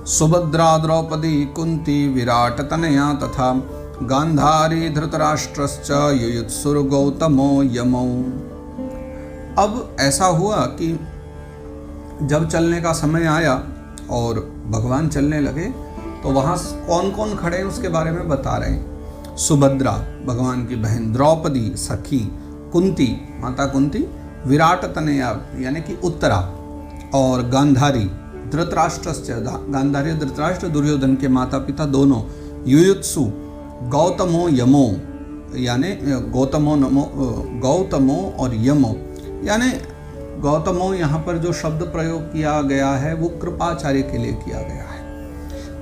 सुभद्रा द्रौपदी कुंती विराट तनया तथा गांधारी धृतराष्ट्रश्च युयुत्सुर गौतमो यमौ। अब ऐसा हुआ कि जब चलने का समय आया और भगवान चलने लगे तो वहाँ कौन कौन खड़े हैं उसके बारे में बता रहे हैं। सुभद्रा भगवान की बहन, द्रौपदी सखी, कुंती माता कुंती, विराट तनया यानी कि उत्तरा, और गांधारी धृतराष्ट्र, गांधारी धृतराष्ट्र दुर्योधन के माता पिता दोनों, युयुत्सु गौतमो यमो यानी गौतमो और यमो यानी गौतमो यहाँ पर जो शब्द प्रयोग किया गया है वो कृपाचार्य के लिए किया गया है।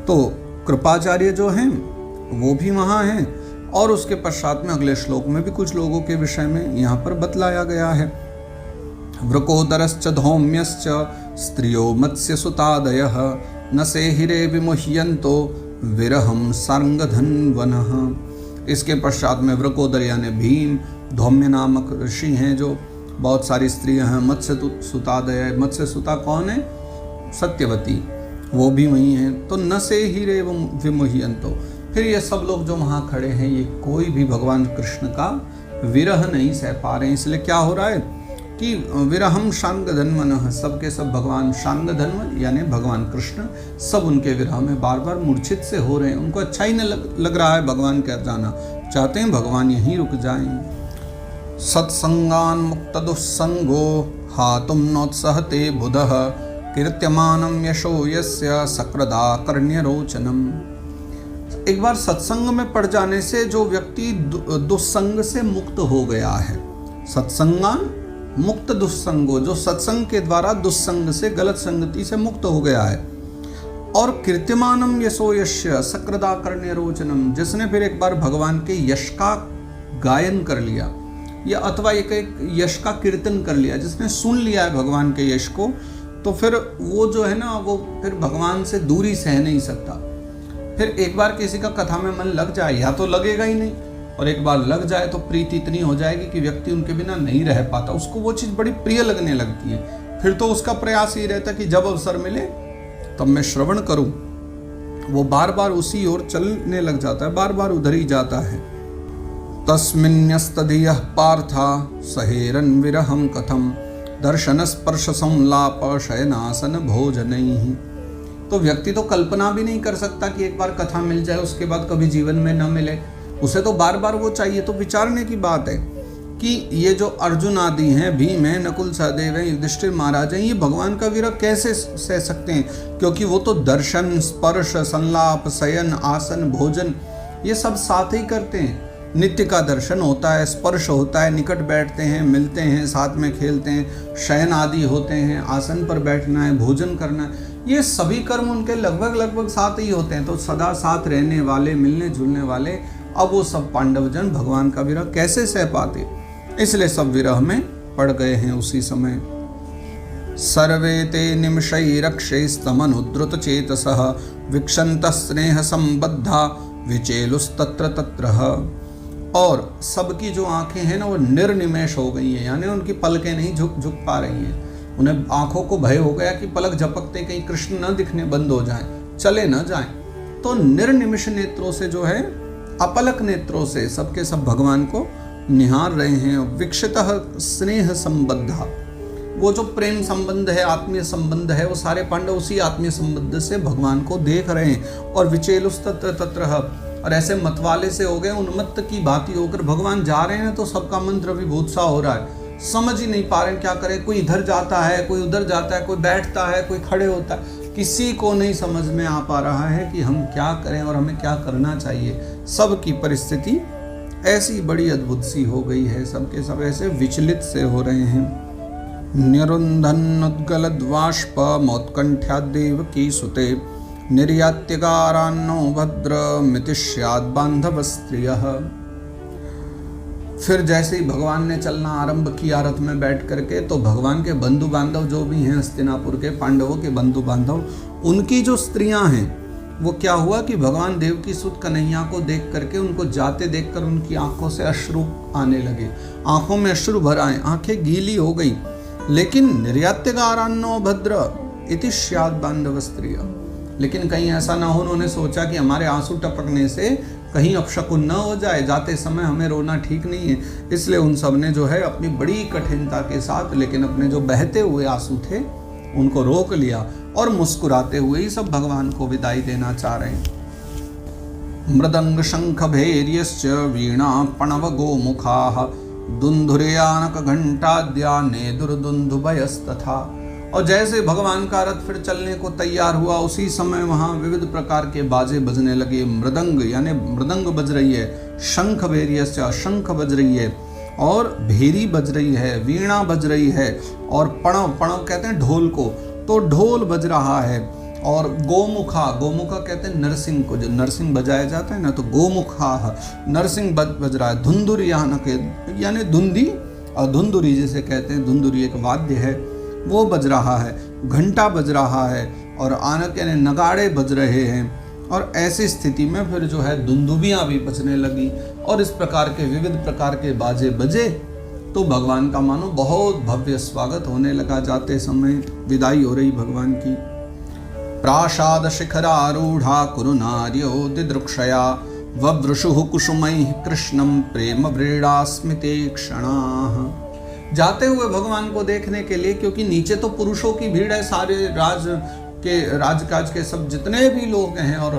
तो कृपाचार्य जो हैं वो भी वहाँ हैं और उसके पश्चात में अगले श्लोक में भी कुछ लोगों के विषय में यहाँ पर बतलाया गया है। वृकोदरश्च धौम्यश्च स्त्रियो मत्स्य सुतादयः न से हिरे विमुह्यन्तो विरहम सांगधन्वनः। इसके पश्चात में वृकोदर यानी भीम, धौम्य नामक ऋषि हैं जो बहुत सारी स्त्रियां हैं, मत्स्य सुतादय, मत्स्य सुता कौन है? सत्यवती, वो भी वही हैं। तो न से हीरे विमुह्यन्तो, फिर ये सब लोग जो वहाँ खड़े हैं ये कोई भी भगवान कृष्ण का विरह नहीं सह पा रहे हैं। इसलिए क्या हो रहा है कि विरहम शांगधन्वनः, सबके सब भगवान शांगधन्व यानी भगवान कृष्ण सब उनके विरह में बार बार मूर्छित से हो रहे हैं। उनको अच्छा ही नहीं लग रहा है भगवान के जाना, चाहते हैं भगवान यहीं रुक जाएं। सत्संगान मुक्त दुस्संगो हातुम नोत्सहते बुधः कीर्त्यमानम यशो यस्य सकृदा कर्ण्यरोचनम। एक बार सत्संग में पड़ जाने से जो व्यक्ति दुस्संग से मुक्त हो गया है, सत्संगान मुक्त दुस्संगो, जो सत्संग के द्वारा दुस्संग से, गलत संगति से मुक्त हो गया है, और कीर्त्यमानम यशो यस्य सकृदा कर्ण्यरोचनम, जिसने फिर एक बार भगवान के यश का गायन कर लिया या अथवा एक यश का कीर्तन कर लिया, जिसने सुन लिया है भगवान के यश को, तो फिर वो जो है ना वो फिर भगवान से दूरी सह नहीं सकता। फिर एक बार किसी का कथा में मन लग जाए या तो लगेगा ही नहीं, और एक बार लग जाए तो प्रीति इतनी हो जाएगी कि व्यक्ति उनके बिना नहीं रह पाता, उसको वो चीज़ बड़ी प्रिय लगने लगती है। फिर तो उसका प्रयास ही रहता कि जब अवसर मिले तब मैं श्रवण करूं। वो बार बार उसी ओर चलने लग जाता है, बार बार उधर ही जाता है। तस्मिन्यस्तधियः पार्था सहेरन विरहम कथम दर्शन स्पर्श संलाप शयनासन भोजनैः। तो व्यक्ति तो कल्पना भी नहीं कर सकता कि एक बार कथा मिल जाए उसके बाद कभी जीवन में न मिले, उसे तो बार बार वो चाहिए। तो विचारने की बात है कि ये जो अर्जुन आदि हैं, भीम है, नकुल सहदेव हैं, युधिष्ठिर महाराज हैं, ये भगवान का विरह कैसे सह सकते हैं? क्योंकि वो तो दर्शन, स्पर्श, संलाप, शयन, आसन, भोजन ये सब साथ ही करते हैं। नित्य का दर्शन होता है, स्पर्श होता है, निकट बैठते हैं, मिलते हैं, साथ में खेलते हैं, शयन आदि होते हैं, आसन पर बैठना है, भोजन करना है, ये सभी कर्म उनके लगभग साथ ही होते हैं। तो सदा साथ रहने वाले, मिलने जुलने वाले, अब वो सब पांडवजन भगवान का विरह कैसे सह पाते? इसलिए सब विरह में पड़ गए हैं उसी समय। सर्वे ते निमिषैरक्षैस्तमनुद्रुत चेतसः विक्षन्तः स्नेह संबद्धा विचेलुस्तत्र तत्रः। और सबकी जो आंखें हैं ना वो निर्निमेष हो गई हैं, यानी उनकी पलकें नहीं झुक पा रही हैं। उन्हें आंखों को भय हो गया कि पलक झपकते कहीं कृष्ण न दिखने बंद हो जाएं, चले न जाएं। तो निर्निमिष नेत्रों से जो है, अपलक नेत्रों से सबके सब भगवान को निहार रहे हैं। विक्षितः स्नेह संबद्धा, वो जो प्रेम संबंध है, आत्मीय संबंध है, वो सारे पांडव उसी आत्मीय संबंध से भगवान को देख रहे हैं। और विचेलुस्तत्र तत्रः, और ऐसे मतवाले से हो गए, उन्मत्त की भांति होकर भगवान जा रहे हैं तो सबका मंत्र अभिभूत सा हो रहा है, समझ ही नहीं पा रहे क्या करें। कोई इधर जाता है, कोई उधर जाता है, कोई बैठता है, कोई खड़े होता है, किसी को नहीं समझ में आ पा रहा है कि हम क्या करें और हमें क्या करना चाहिए। सबकी परिस्थिति ऐसी बड़ी अद्भुत सी हो गई है, सबके सब ऐसे विचलित से हो रहे हैं। निरुन्धन्नुद्गलद्वाष्प मौत्कण्ठ्याद्देव की सुते निर्यात्यकारान्नो भद्र मितिष्याद बांधव स्त्रियः। फिर जैसे ही भगवान ने चलना आरंभ किया रथ में बैठ करके, तो भगवान के बंधु बांधव जो भी हैं, हस्तिनापुर के पांडवों के बंधु बांधव, उनकी जो स्त्रियां हैं, वो क्या हुआ कि भगवान देव की सुत कन्हैया को देख करके, उनको जाते देखकर उनकी आंखों से अश्रु आने लगे, आंखों में अश्रु भर आए, आंखें गीली हो गई। लेकिन निर्यात्यकारान्नो भद्र इति स्यात् बांधव स्त्रियः, लेकिन कहीं ऐसा ना हो, उन्होंने सोचा कि हमारे आंसू टपकने से कहीं अपशकुन न हो जाए, जाते समय हमें रोना ठीक नहीं है। इसलिए उन सब ने जो है अपनी बड़ी कठिनता के साथ, लेकिन अपने जो बहते हुए आंसू थे उनको रोक लिया और मुस्कुराते हुए ही सब भगवान को विदाई देना चाह रहे हैं। मृदंग शंख भैर्यश्च वीणा पणव गोमुखाः दुंधुरयानक घंटाद्या नेदुर्दुंदुभयस्तथा। और जैसे भगवान का रथ फिर चलने को तैयार हुआ, उसी समय वहाँ विविध प्रकार के बाजे बजने लगे। मृदंग यानी मृदंग बज रही है, शंख भैर्यश्च शंख बज रही है और भेरी बज रही है, वीणा बज रही है, और पणव, पणव कहते हैं ढोल को, तो ढोल बज रहा है। और गोमुखा, गोमुखा कहते हैं नरसिंह को, जो नरसिंह बजाया जाता है ना, तो गोमुखा नरसिंह बज रहा है। धुंधुरी यानी धुंधी, और धुंधुरी जिसे कहते हैं, धुंधुरी एक वाद्य है, वो बज रहा है। घंटा बज रहा है और आनक यानी नगाड़े बज रहे हैं। और ऐसी स्थिति में फिर जो है दुंदुबियाँ भी बजने लगी और इस प्रकार के विविध प्रकार के बाजे बजे, तो भगवान का मानो बहुत भव्य स्वागत होने लगा। जाते समय विदाई हो रही भगवान की। प्रासाद शिखरारूढ़ा कुरुनार्यो दिदृक्षया ववृषुः कुसुमैः कृष्णं प्रेम व्रीडा स्मिते क्षणाः। जाते हुए भगवान को देखने के लिए, क्योंकि नीचे तो पुरुषों की भीड़ है, सारे राजकाज के सब जितने भी लोग हैं और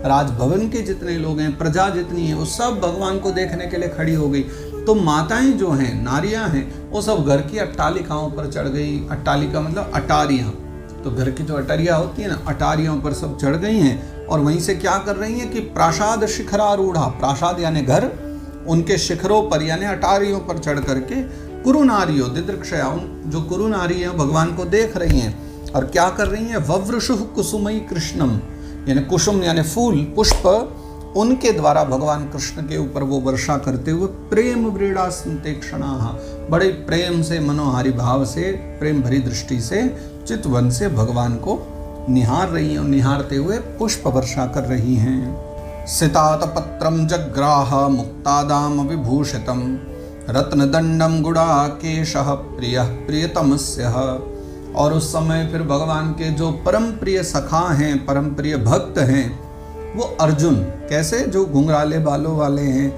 राजभवन के जितने लोग हैं, प्रजा जितनी है, वो सब भगवान को देखने के लिए खड़ी हो गई। तो माताएं जो हैं, नारियां हैं, वो सब घर की अट्टालिकाओं पर चढ़ गई। अट्टालिका मतलब अटारियां, तो घर की जो अटारियां होती है ना, अटारियों पर सब चढ़ गई हैं और वहीं से क्या कर रही हैं कि प्रासाद शिखरारूढ़ा, प्रासाद यानी घर, उनके शिखरों पर यानी अटारियों पर चढ़ करके कुरुनारियों दिदृक्षया, जो कुरुनारी हैं भगवान को देख रही हैं। और क्या कर रही हैं? ववृषुः कुसुमई कृष्णम, यानी कुसुम यानी फूल, पुष्प, उनके द्वारा भगवान कृष्ण के ऊपर वो वर्षा करते हुए प्रेम व्रीडा स्मिते क्षणाः, बड़े प्रेम से, मनोहारी भाव से, प्रेम भरी दृष्टि से, चितवन से भगवान को निहार रही हैं और निहारते हुए पुष्प वर्षा कर रही हैं। सितात पत्रम जग्राह मुक्तादाम विभूषितम रत्नदंडम गुड़ाकेशः प्रियः प्रियतमस्यः। और उस समय फिर भगवान के जो परम प्रिय सखा हैं, परम प्रिय भक्त हैं, वो अर्जुन, कैसे, जो घुंघराले बालों वाले हैं,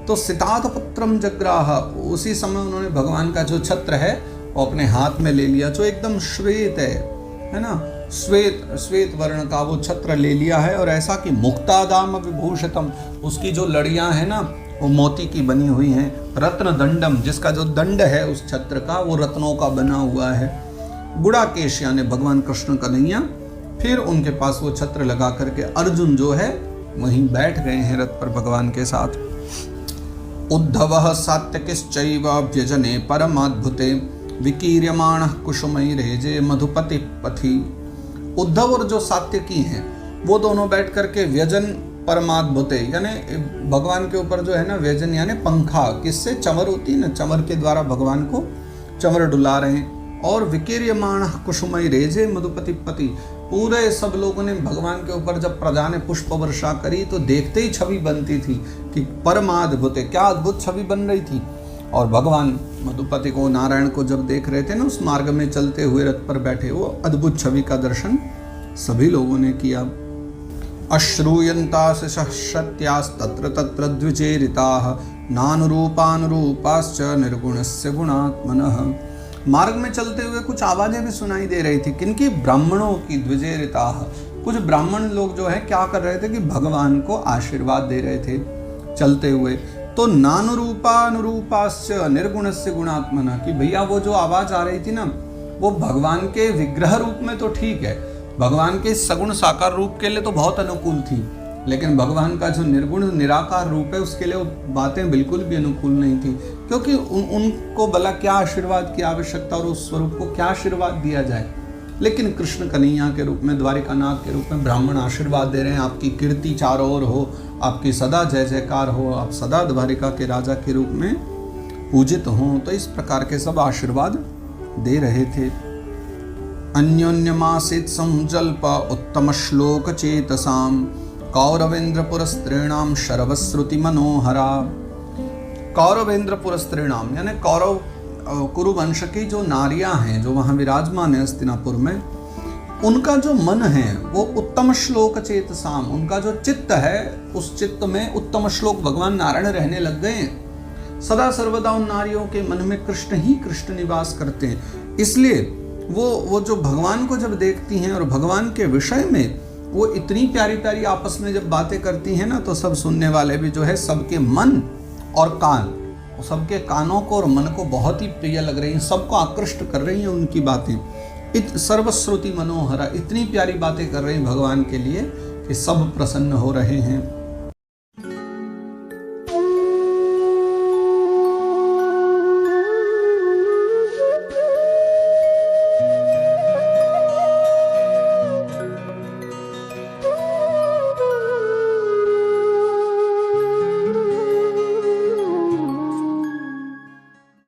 तो सितात पत्रम जग्राह, उसी समय उन्होंने भगवान का जो छत्र है वो अपने हाथ में ले लिया, जो एकदम श्वेत है ना, श्वेत वर्ण का वो छत्र ले लिया है। और ऐसा कि मुक्तादाम विभूषितम, उसकी जो लड़ियां हैं ना वो मोती की बनी हुई हैं। रत्न दंडम, जिसका जो दंड है उस छत्र का, वो रत्नों का बना हुआ है। गुड़ाकेश यानी भगवान कृष्ण कन्हैया फिर उनके पास वो छत्र लगा करके अर्जुन जो है वहीं बैठ गए हैं रथ पर भगवान के साथ। उद्धवः सात्यकिश्चैव व्यजने परमाद्भुते विकीर्यमाणः कुसुमैरेजे मधुपति पथि। उद्धव और जो सात्यकी हैं वो दोनों बैठ करके व्यजन परमाद्भुते, यानी भगवान के ऊपर जो है ना व्यजन यानी पंखा, किससे, चमर होती है ना, चमर के द्वारा भगवान को चमर डुला रहे हैं। और विकीर्यमाण कुसुमई रेजे मधुपति पति, पूरे सब लोगों ने भगवान के ऊपर जब प्रजा ने पुष्प वर्षा करी तो देखते ही छवि बनती थी कि परमाद्भुत, क्या अद्भुत छवि बन रही थी। और भगवान मधुपति को, नारायण को जब देख रहे थे ना उस मार्ग में चलते हुए रथ पर बैठे, वो अद्भुत छवि का दर्शन सभी लोगों ने किया। अश्रूयन्तास्यश्रुत्यास्तत्र तत्र द्विचेरिताः नानुरूपानुरूपाश्च निर्गुणस्य गुणात्मनः। मार्ग में चलते हुए कुछ आवाजें भी सुनाई दे रही थी, किनकी, ब्राह्मणों की, द्विजेरिताः। कुछ ब्राह्मण लोग जो है क्या कर रहे थे कि भगवान को आशीर्वाद दे रहे थे चलते हुए। तो नानुरूपानुरूपाश्च निर्गुणस्य गुणात्मनः, कि भैया वो जो आवाज आ रही थी ना वो भगवान के विग्रह रूप में तो ठीक है, भगवान के सगुण साकार रूप के लिए तो बहुत अनुकूल थी, लेकिन भगवान का जो निर्गुण निराकार रूप है उसके लिए वो बातें बिल्कुल भी अनुकूल नहीं थी। क्योंकि उनको भला क्या आशीर्वाद की आवश्यकता और उस स्वरूप को क्या आशीर्वाद दिया जाए। लेकिन कृष्ण कन्हैया के रूप में, द्वारिकानाथ के रूप में ब्राह्मण आशीर्वाद दे रहे हैं, आपकी कीर्ति चारों ओर हो, आपकी सदा जय जयकार हो, आप सदा द्वारिका के राजा के रूप में पूजित हों। तो इस प्रकार के सब आशीर्वाद दे रहे थे। अन्योन्यमासीत् संजल्प उत्तम श्लोक चेतसाम कौरवेन्द्र पुरस्त्रीणाम शरवश्रुति मनोहरा। कौरवेन्द्र पुरस्त्रीणाम यानी कौरव कुरुवंश की जो नारियां हैं जो वहाँ विराजमान है हस्तिनापुर में, उनका जो मन है वो उत्तम श्लोक चेतसाम, उनका जो चित्त है उस चित्त में उत्तम श्लोक भगवान नारायण रहने लग गए। सदा सर्वदा उन नारियों के मन में कृष्ण ही कृष्ण निवास करते हैं। इसलिए वो जो भगवान को जब देखती हैं और भगवान के विषय में वो इतनी प्यारी प्यारी आपस में जब बातें करती हैं ना, तो सब सुनने वाले भी जो है सबके मन और कान, सबके कानों को और मन को बहुत ही प्रिय लग रही हैं, सबको आकृष्ट कर रही हैं उनकी बातें। सर्वश्रुति मनोहरा, इतनी प्यारी बातें कर रही हैं भगवान के लिए कि सब प्रसन्न हो रहे हैं।